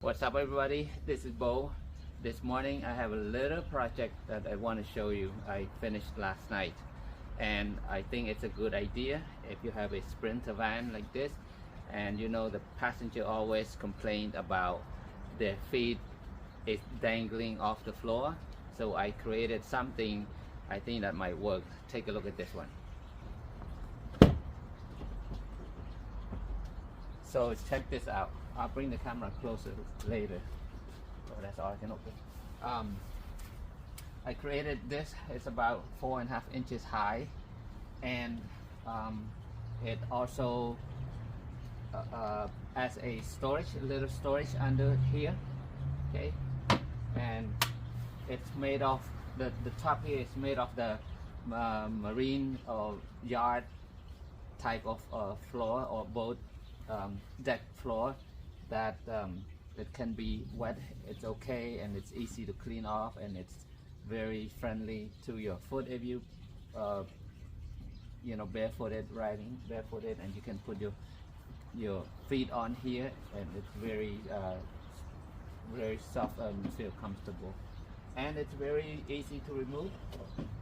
What's up, everybody? This is Bo. This morning I have a little project that I want to show you. I finished last night, and I think it's a good idea if you have a Sprinter van like this, and you know the passenger always complained about their feet is dangling off the floor. So I created something I think that might work. Take a look at this one. So check this out. I'll bring the camera closer later. Oh, that's all I can open. I created this. It's about 4.5 inches high, and it also has a little storage under here. Okay, and it's made of the top here is made of the marine or yard type of floor or boat deck floor that it can be wet. It's okay, and it's easy to clean off, and it's very friendly to your foot if you you know, barefooted, and you can put your feet on here, and it's very soft and feel comfortable, and it's very easy to remove,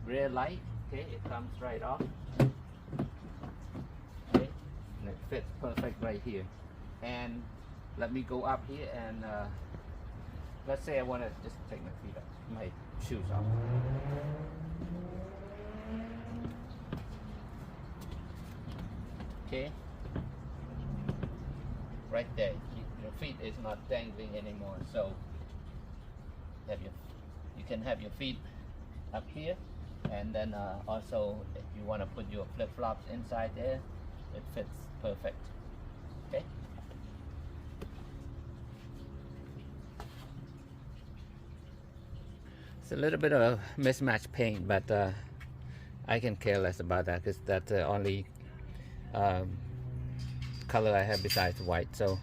very light. Okay, it comes right off. Okay, and it fits perfect right here. And let me go up here, and let's say I want to just take my feet off, my shoes off. Okay, right there, your feet is not dangling anymore. So you can have your feet up here, and then also if you want to put your flip-flops inside there, it fits perfect. Okay. It's a little bit of a mismatched paint, but I can care less about that because that's the only color I have besides white. So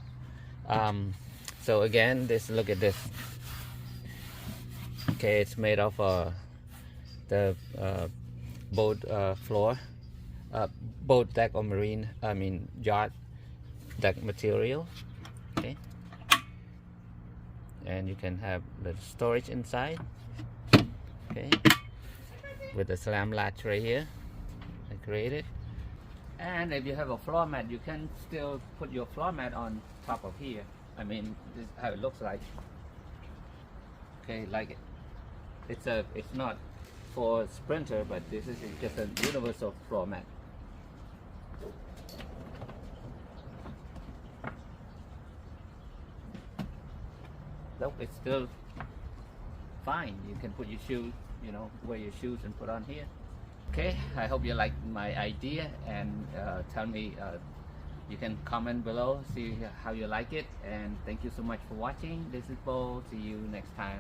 so again, look at this. Okay, it's made of the boat floor, boat deck or marine, yacht deck material. Okay, and you can have the storage inside. Okay, with the slam latch right here, I created. And if you have a floor mat, you can still put your floor mat on top of here. I mean, this is how it looks like. Okay, like it. It's not for Sprinter, but this is just a universal floor mat. Look, it's still fine. You can put your shoes, you know, wear your shoes and put on here. Okay, I hope you like my idea, and tell me, you can comment below, see how you like it, and thank you so much for watching. This is Bo. See you next time.